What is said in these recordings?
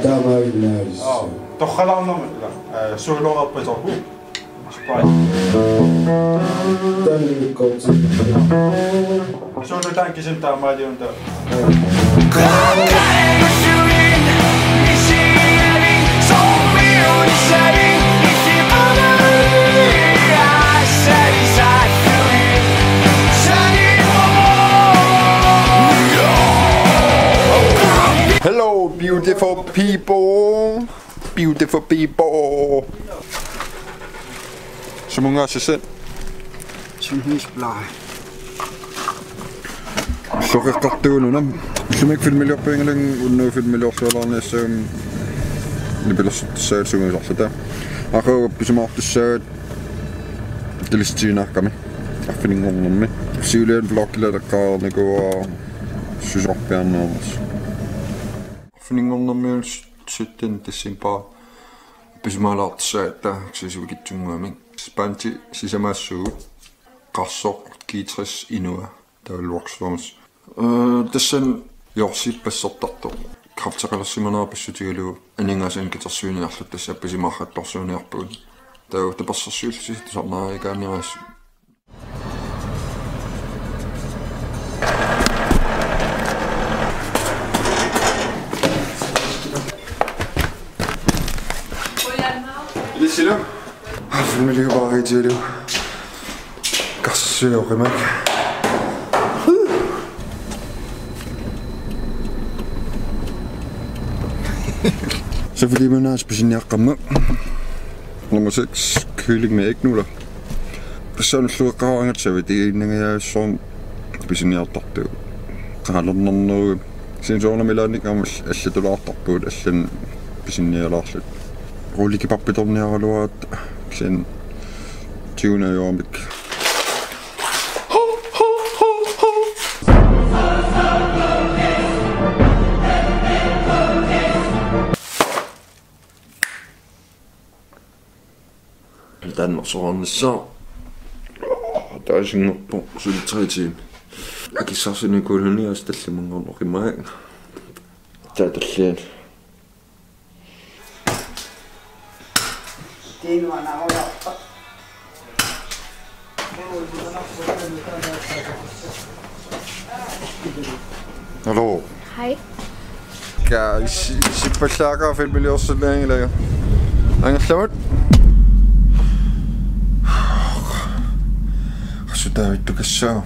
Tämä on yleensä. Tohkalaan on suilla oppisoku. Tänne koutsi. Suilla tämänkin sen tää maidon tää. Hello, beautiful people. Beautiful people. Så mange år siden. Som hisblad. Så räcker det nu. Så mycket film jag på ingen och nu film jag så där så det blir så så så där. Jag har på som att så det listar ju kan. Jag finner någon med. Skulle en vlogg eller kan det gå så upp igen och finingorna med sitten december bismalaat saata sisuvigitsunguami spanti sisamassu qarsor kiitris inua taal Rockstones tassan jorsippassortartu krafteqalersimana passutigalu aningasan kitersuuniarlut tassa pisimarrattorsuuniarpuun taa tapassarsuulsi tasarnaarigaaniras Ici là, je vais me bare arrêter là. Cassé au mec. Så fordi man har specielt ramme. Nummer 6 kylling med ægnuller. Sådan slår graven at tage det en jeg som specielt det. Har noget sen så når man lader ikke om at sætte det på det sen specielt lagt. Rolig pappitorn her og at sen 20 år med Danmark så rundt så der er sådan noget på så det 3 timer. Jeg kan så sådan en koloni og stille mange år i mig. Det er det slet. Hallo. Hej. Kan I se på klakker og 5 millioner så længe længere? Ingen slut? Så David, du kan sove.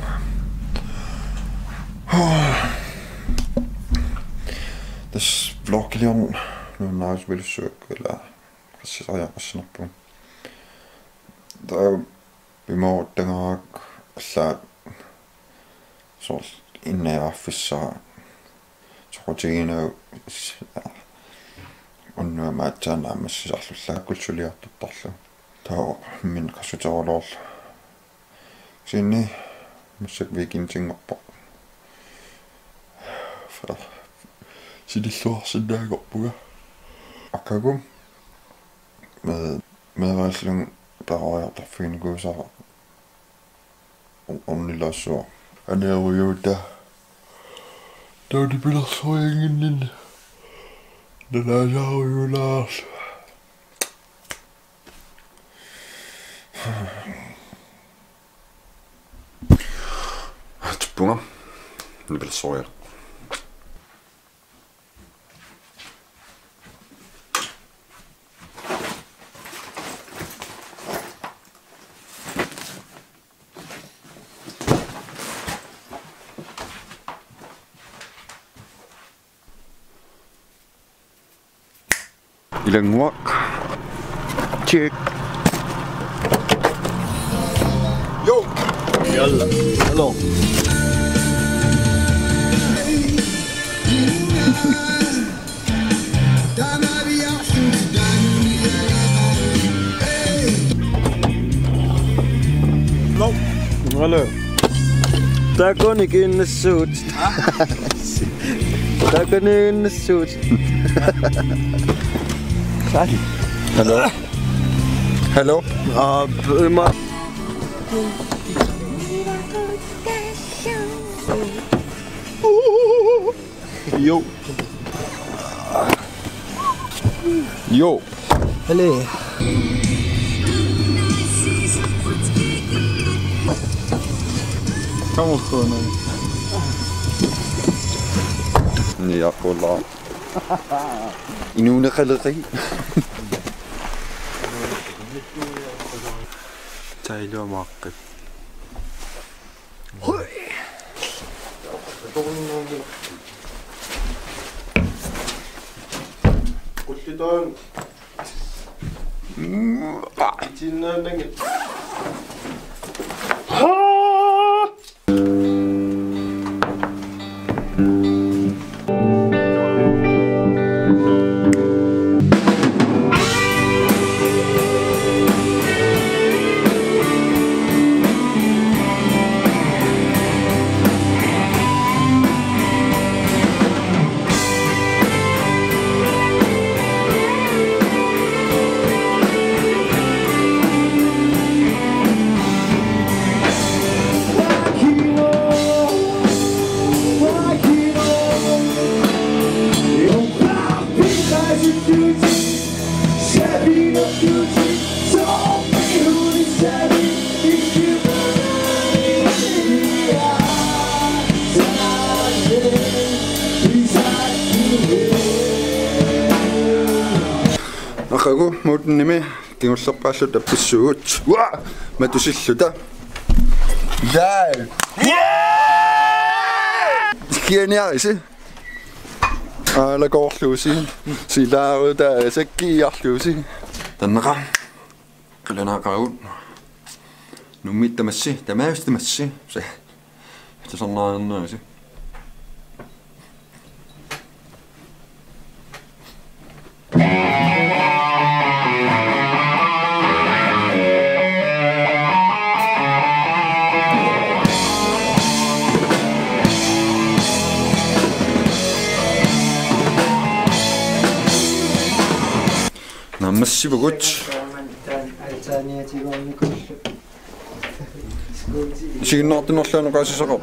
Det vlogger lige om nogle nice vil søge eller præcis jeg har snakket på. Der er jo i morgen dengang så en af så tror jeg en on ma tana massallulla kulsuliartuttarlu taa min qasutaorlorl sinni massak vikintingorpo fa sidilluarsinnaagukkuga akkagum med paroriartarfiinikuusara onnilassua anerujuuta tautipilersuingin Nanasarujulas. Tspunga. Det bliver såret. Ilang walk. Check. Yo. Jalla. Hello. Hello. Hello. Takorloorsinnaagukku. Takorloorsinnaagukku. Hello. Hello. Jo. Jo. Allez. Kom ons gewoon. Ja, voilà. Inuuna galerie. Tailua maakka. Kuttitaan. Sinne näin. Akago muuten nimi ikkussorpakka tappissuut. Mä tusissuta. Dai. Kieniarisi. Ala korluusi. Silaaruta sekkiarluusi. Tannara. Qilanaaqagut. Nummittamassi, tamaustammassi. Se. Tasannaarnaasi. Nammassivugut. Siginnaartinorluanuqaasisaqarp.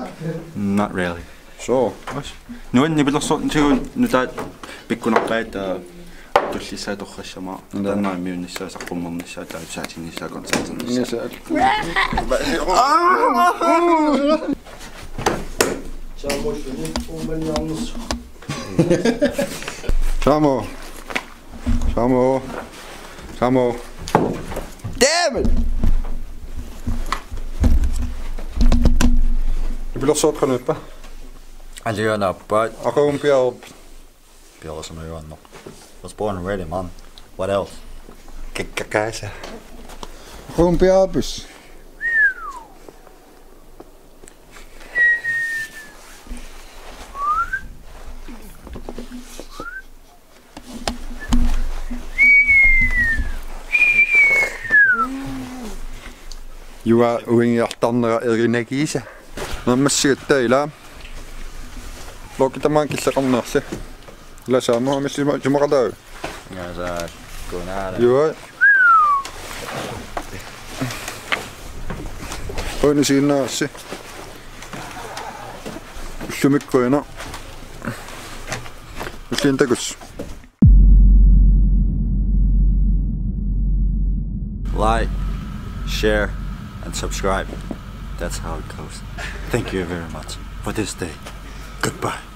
Not really. So. Nuan nibilersortin sigun nutaat pikkunarpaat tullissaa torrassama. Tanna miunnissaasaqqummernissaa tausaatinnissaa konsertinnissaa. Samo. Samo. Samo. Damn it! Nibilersortqanuuppa. Aliuanappaat Aqumpiarp. piorsunuuannoq. Was born ready, man. What else? Kikkakaasa. Aqumpiarpus. Jua uingiartarnera erinagiisa. Nammassigattaila. Lokitamaan kissaqarnaarsi. Lasaamu amissima jumaqataa. Ngasa kunara. Jua. Oini siinnaassi. Ullumikkuina. Ulliintakus. Like, share, and subscribe. That's how it goes. Thank you very much for this day. Goodbye.